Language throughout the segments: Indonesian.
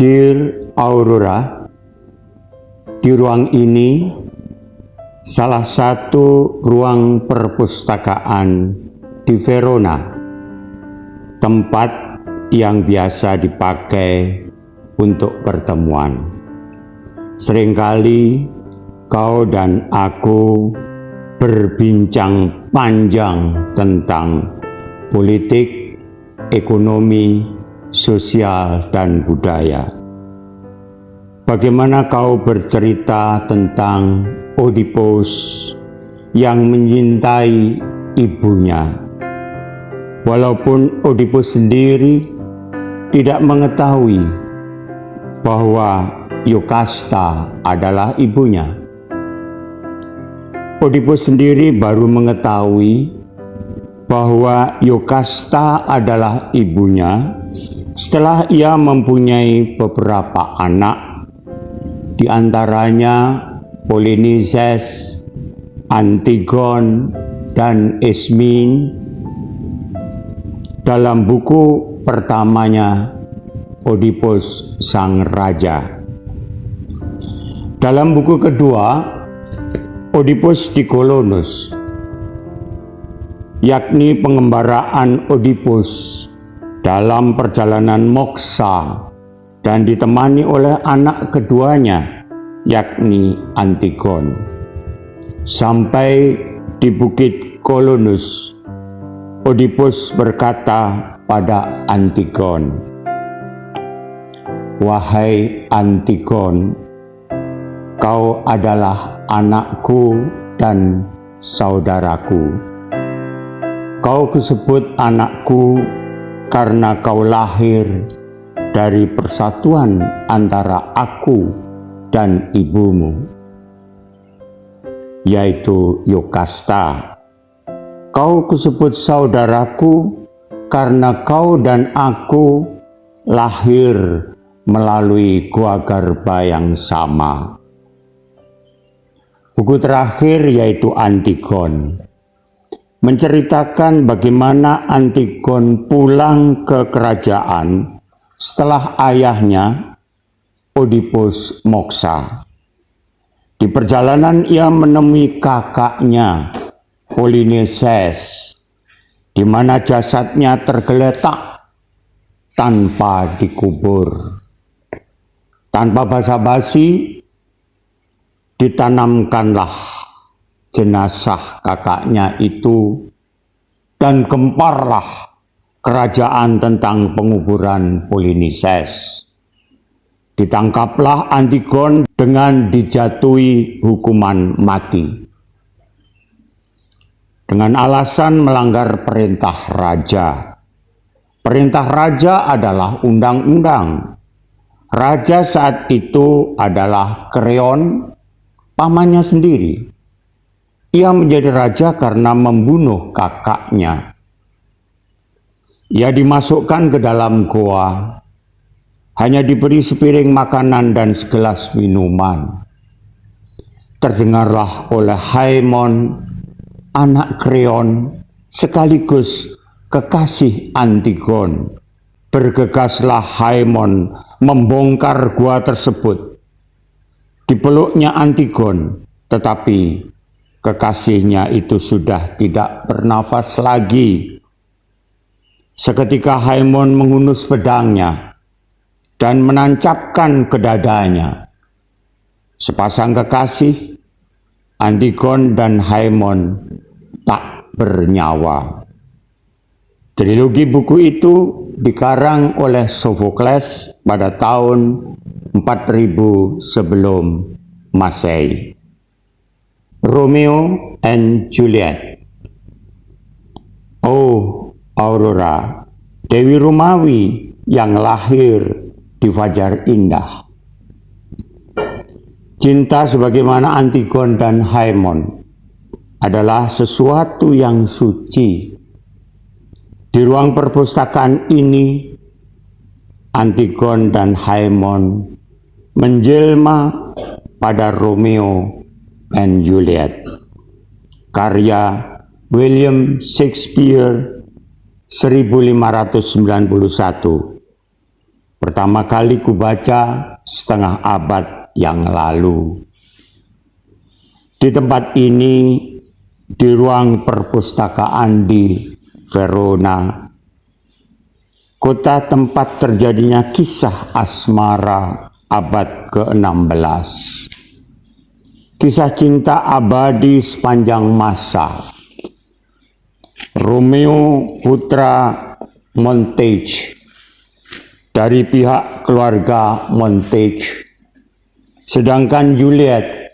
Dear Aurora, di ruang ini salah satu ruang perpustakaan di Verona, tempat yang biasa dipakai untuk pertemuan. Seringkali kau dan aku berbincang panjang tentang politik, ekonomi, sosial, dan budaya. Bagaimana kau bercerita tentang Oedipus yang menyintai ibunya, walaupun Oedipus sendiri tidak mengetahui bahwa Yokasta adalah ibunya. Oedipus sendiri baru mengetahui bahwa Yokasta adalah ibunya setelah ia mempunyai beberapa anak, di antaranya Polinices, Antigon, dan Ismene. Dalam buku pertamanya, Oedipus Sang Raja. Dalam buku kedua, Oedipus Dikolonus, yakni pengembaraan Oedipus dalam perjalanan moksa dan ditemani oleh anak keduanya, yakni Antigon. Sampai di Bukit Kolonus, Oedipus berkata pada Antigon, "Wahai Antigon, kau adalah anakku dan saudaraku. Kau disebut anakku karena kau lahir dari persatuan antara aku dan ibumu, yaitu Yokasta. Kau disebut saudaraku karena kau dan aku lahir melalui gua Garba yang sama." Buku terakhir, yaitu Antigon, menceritakan bagaimana Antigon pulang ke kerajaan setelah ayahnya Oedipus moksa. Di perjalanan ia menemui kakaknya Polinices, di mana jasadnya tergeletak tanpa dikubur. Tanpa basa-basi, ditanamkanlah jenazah kakaknya itu, dan gemparlah kerajaan tentang penguburan Polinices. Ditangkaplah Antigon dengan dijatuhi hukuman mati dengan alasan melanggar perintah raja. Perintah raja adalah undang-undang. Raja saat itu adalah Kreon, pamannya sendiri. Ia menjadi raja karena membunuh kakaknya. Ia dimasukkan ke dalam goa, hanya diberi sepiring makanan dan segelas minuman. Terdengarlah oleh Haemon, anak Kreon, sekaligus kekasih Antigon. Bergegaslah Haemon membongkar gua tersebut. Dipeluknya Antigon, tetapi kekasihnya itu sudah tidak bernafas lagi. Seketika Haemon menghunus pedangnya dan menancapkan ke dadanya. Sepasang kekasih, Antigon dan Haemon, tak bernyawa. Trilogi buku itu dikarang oleh Sophocles pada tahun 4000 sebelum Masehi. Romeo and Juliet. Oh Aurora, Dewi Romawi yang lahir di fajar indah. Cinta sebagaimana Antigon dan Haemon adalah sesuatu yang suci. Di ruang perpustakaan ini, Antigon dan Haemon menjelma pada Romeo and Juliet, karya William Shakespeare 1591. pertama kali kubaca setengah abad yang lalu. Di tempat ini, di ruang perpustakaan di Verona, kota tempat terjadinya kisah asmara abad ke-16. Kisah cinta abadi sepanjang masa. Romeo putra Montague dari pihak keluarga Montague, sedangkan Juliet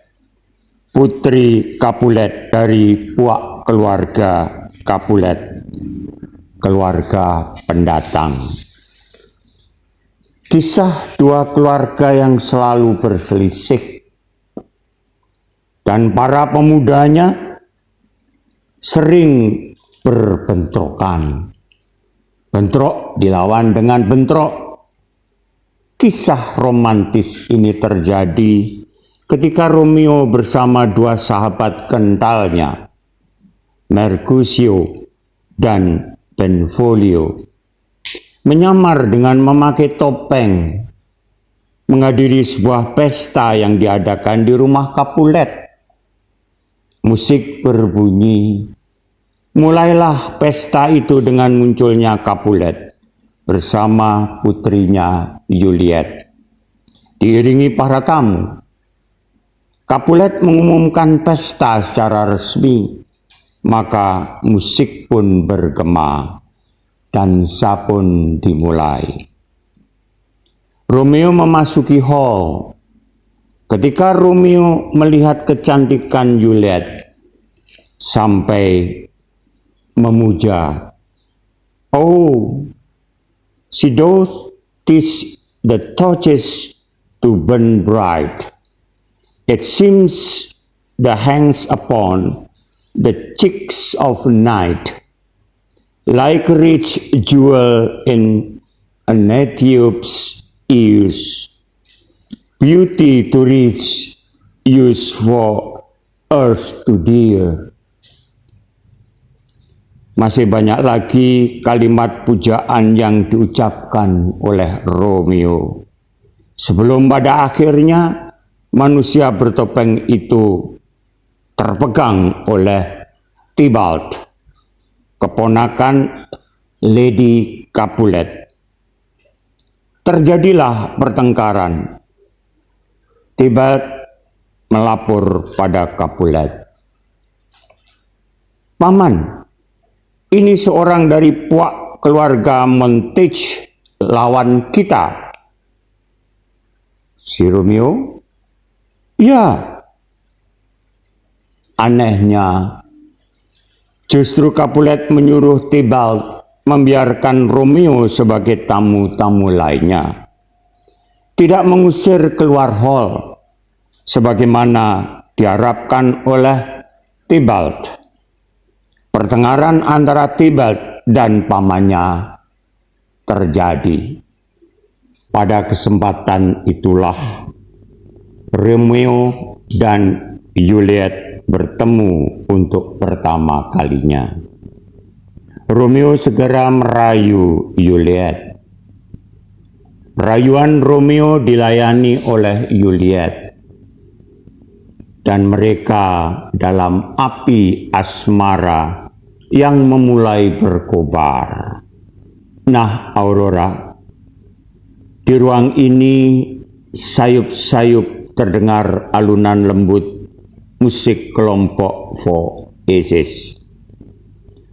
putri Capulet dari pihak keluarga Capulet, keluarga pendatang. Kisah dua keluarga yang selalu berselisih, dan para pemudanya sering berbentrokan. Bentrok dilawan dengan bentrok. Kisah romantis ini terjadi ketika Romeo bersama dua sahabat kentalnya, Mercutio dan Benvolio, menyamar dengan memakai topeng, menghadiri sebuah pesta yang diadakan di rumah Capulet. Musik berbunyi. Mulailah pesta itu dengan munculnya Capulet bersama putrinya Juliet, diiringi para tamu. Capulet mengumumkan pesta secara resmi, maka musik pun bergema, dansa pun dimulai. Romeo memasuki hall. Ketika Romeo melihat kecantikan Juliet, sampai memuja, "Oh, she doth teach the torches to burn bright. It seems the hangs upon the cheeks of night, like a rich jewel in an Ethiop's ears. Beauty to reach, use for earth to dear." Masih banyak lagi kalimat pujaan yang diucapkan oleh Romeo, sebelum pada akhirnya manusia bertopeng itu terpegang oleh Tybalt, keponakan Lady Capulet. Terjadilah pertengkaran. Tybalt melapor pada Capulet, "Paman, ini seorang dari pihak keluarga Montague lawan kita." Si Romeo, "Ya." Anehnya, justru Capulet menyuruh Tybalt membiarkan Romeo sebagai tamu-tamu lainnya, tidak mengusir keluar hall sebagaimana diharapkan oleh Tybalt. Pertengkaran antara Tybalt dan pamannya terjadi. Pada kesempatan itulah Romeo dan Juliet bertemu untuk pertama kalinya. Romeo segera merayu Juliet. Rayuan Romeo dilayani oleh Juliet, dan mereka dalam api asmara yang memulai berkobar. Nah, Aurora, di ruang ini sayup-sayup terdengar alunan lembut musik kelompok Voices.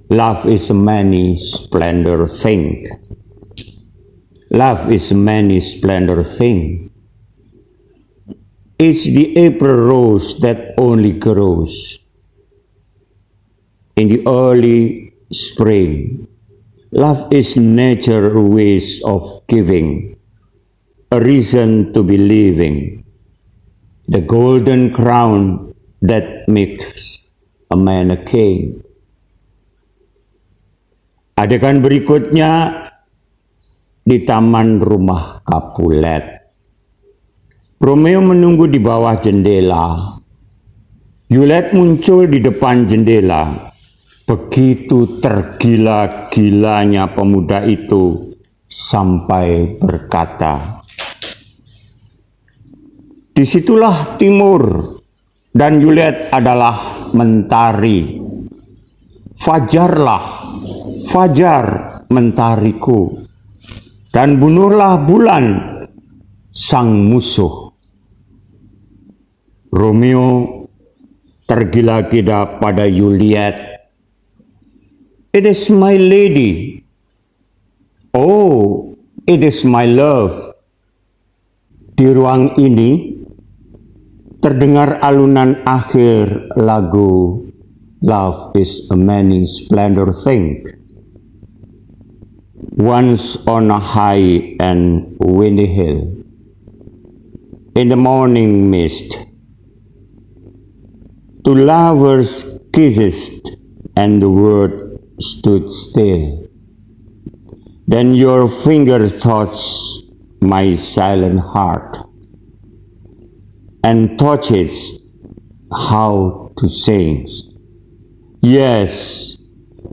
Love is a many splendor thing. Love is a many splendor thing. It's the April rose that only grows in the early spring. Love is nature's ways of giving, a reason to be living, the golden crown that makes a man a king. Adegan berikutnya di taman rumah Capulet. Romeo menunggu di bawah jendela. Juliet muncul di depan jendela. Begitu tergila-gilanya pemuda itu sampai berkata, "Disitulah timur, dan Juliet adalah mentari. Fajarlah, fajar mentariku, dan bunuhlah bulan sang musuh." Romeo tergila-gila pada Juliet. "It is my lady. Oh, it is my love." Di ruang ini terdengar alunan akhir lagu "Love is a many splendor thing." Once on a high and windy hill, in the morning mist, two lovers kissed, and the world stood still. Then your finger touched my silent heart, and touches how to sing. Yes,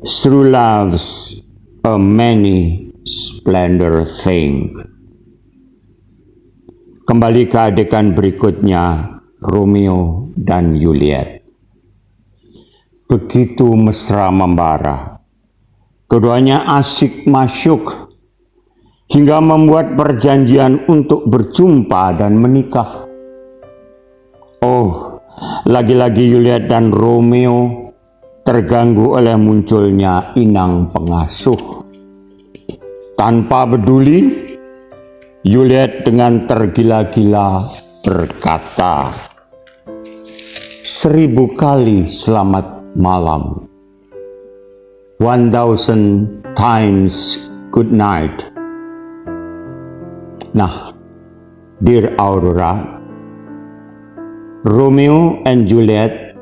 through love's a many splendor thing. Kembali ke adegan berikutnya, Romeo dan Juliet. Begitu mesra membara. Keduanya asyik masyuk hingga membuat perjanjian untuk berjumpa dan menikah. Oh, lagi-lagi Juliet dan Romeo terganggu oleh munculnya inang pengasuh. Tanpa peduli, Juliet dengan tergila-gila berkata, "1000 kali selamat malam. 1000 times good night." Nah, dear Aurora, Romeo and Juliet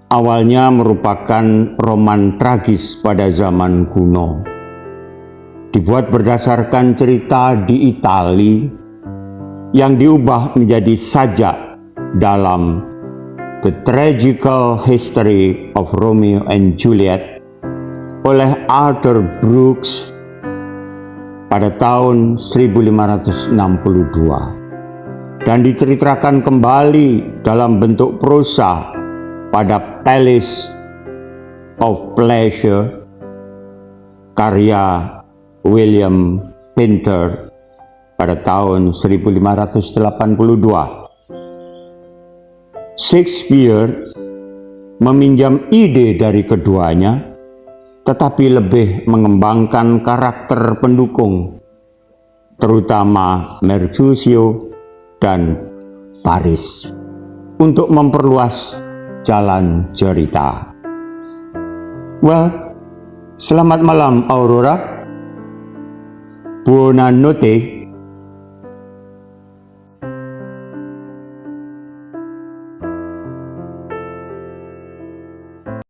awalnya merupakan roman tragis pada zaman kuno. Dibuat berdasarkan cerita di Italia yang diubah menjadi sajak dalam The Tragical History of Romeo and Juliet oleh Arthur Brooks pada tahun 1562 dan diceritakan kembali dalam bentuk prosa pada Palace of Pleasure karya William Painter pada tahun 1582. Shakespeare meminjam ide dari keduanya, tetapi lebih mengembangkan karakter pendukung, terutama Mercutio dan Paris, untuk memperluas jalan cerita. Well, selamat malam Aurora. Buonanotte.